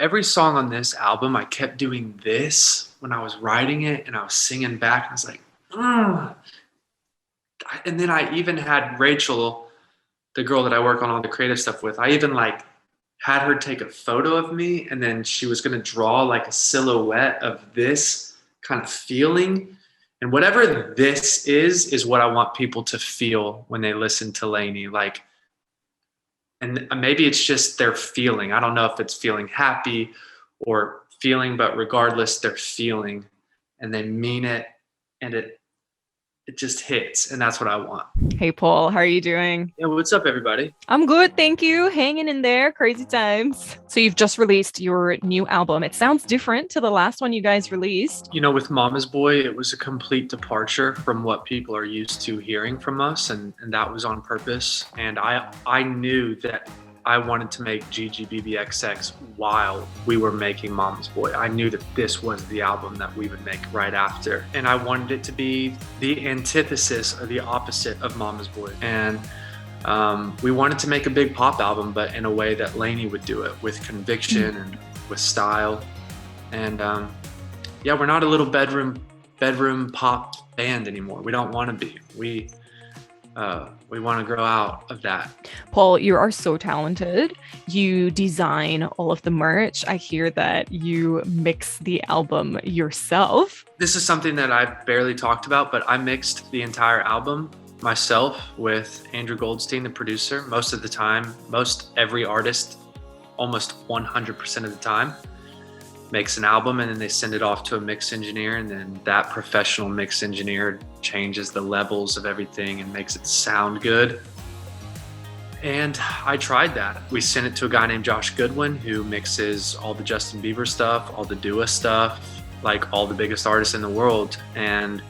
every song on this album, I kept doing this when I was writing it, and I was singing back, and I was like, ugh. And then I even had Rachel, the girl that I work on all the creative stuff with, I even like had her take a photo of me, and then she was going to draw like a silhouette of this kind of feeling. And whatever this is what I want people to feel when they listen to LANY. Like, and maybe it's just their feeling. I don't know if it's feeling happy or feeling, but regardless, they're feeling, and they mean it, and it just hits, and that's what I want. Hey, Paul, how are you doing? Yeah, what's up, everybody? I'm good, thank you. Hanging in there, crazy times. So you've just released your new album. It sounds different to the last one you guys released. You know, with Mama's Boy, it was a complete departure from what people are used to hearing from us, and that was on purpose. And I knew that I wanted to make GGBBXX while we were making Mama's Boy. I knew that this was the album that we would make right after. And I wanted it to be the antithesis or the opposite of Mama's Boy. And we wanted to make a big pop album, but in a way that LANY would do it, with conviction and with style. And yeah, we're not a little bedroom pop band anymore. We don't want to be. We want to grow out of that. Paul, you are so talented. You design all of the merch. I hear that you mix the album yourself. This is something that I've barely talked about, but I mixed the entire album myself with Andrew Goldstein, the producer. Most of the time, every artist, almost 100% of the time, makes an album, and then they send it off to a mix engineer, and then that professional mix engineer changes the levels of everything and makes it sound good. And I tried that. We sent it to a guy named Josh Goodwin, who mixes all the Justin Bieber stuff, all the Dua stuff, like all the biggest artists in the world. And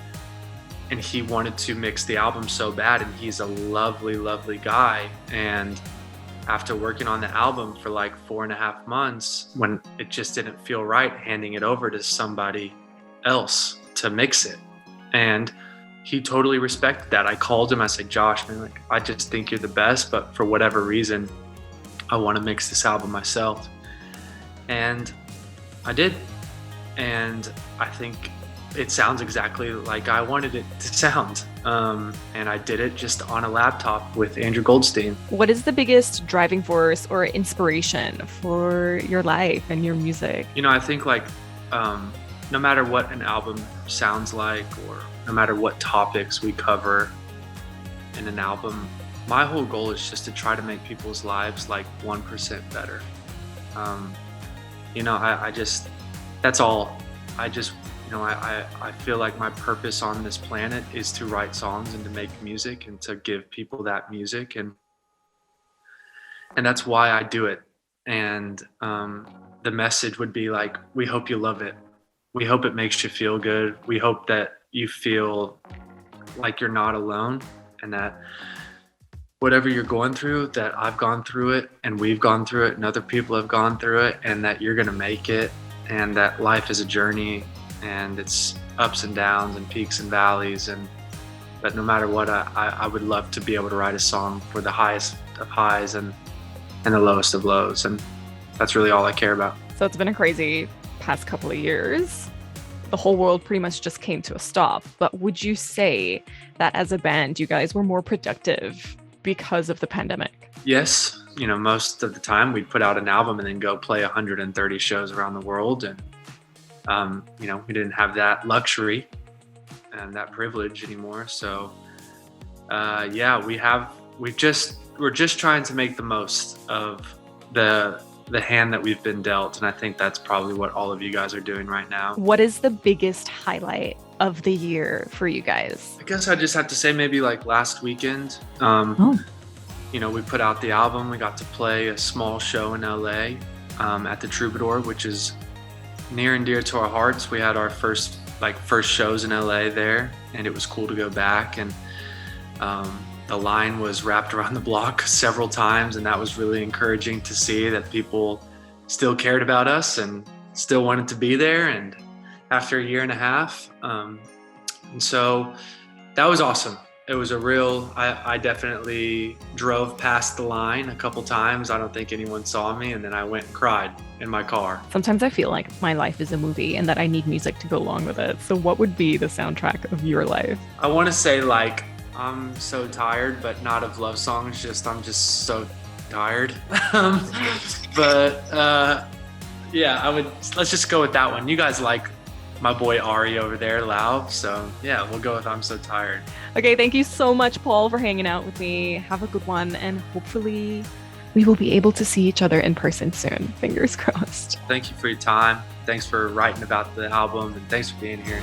he wanted to mix the album so bad, and he's a lovely, lovely guy. And after working on the album for like 4.5 months, when it just didn't feel right, handing it over to somebody else to mix it. And he totally respected that. I called him, I said, Josh, man, like, I just think you're the best, but for whatever reason, I want to mix this album myself. And I did. And I think it sounds exactly like I wanted it to sound. And I did it just on a laptop with Andrew Goldstein. What is the biggest driving force or inspiration for your life and your music? You know, I think like no matter what an album sounds like, or no matter what topics we cover in an album, my whole goal is just to try to make people's lives like 1% better. You know, that's all. I feel like my purpose on this planet is to write songs and to make music and to give people that music, and that's why I do it. And the message would be like, we hope you love it. We hope it makes you feel good. We hope that you feel like you're not alone, and that whatever you're going through, that I've gone through it, and we've gone through it, and other people have gone through it, and that you're gonna make it, and that life is a journey, and it's ups and downs and peaks and valleys, and that no matter what, I would love to be able to write a song for the highest of highs and the lowest of lows, and that's really all I care about. So it's been a crazy past couple of years. The whole world pretty much just came to a stop. But would you say that as a band, you guys were more productive because of the pandemic? Yes. You know, most of the time we'd put out an album and then go play 130 shows around the world. And, you know, we didn't have that luxury and that privilege anymore. So, yeah, we're just trying to make the most of the hand that we've been dealt. And I think that's probably what all of you guys are doing right now. What is the biggest highlight of the year for you guys? I guess I just have to say maybe like last weekend. You know, we put out the album. We got to play a small show in LA at the Troubadour, which is near and dear to our hearts. We had our first shows in LA there, and it was cool to go back. And the line was wrapped around the block several times, and that was really encouraging to see that people still cared about us and still wanted to be there. And after a year and a half, and so that was awesome. it was I definitely drove past the line a couple times. I don't think anyone saw me. And then I went and cried in my car. Sometimes I feel like my life is a movie and that I need music to go along with it. So what would be the soundtrack of your life? I want to say like, I'm so tired, but not of love songs. I'm just so tired. Yeah, let's just go with that one. You guys like my boy Ari over there, Lau. So yeah, we'll go with I'm So Tired. Okay, thank you so much, Paul, for hanging out with me. Have a good one, and hopefully we will be able to see each other in person soon. Fingers crossed. Thank you for your time. Thanks for writing about the album, and thanks for being here.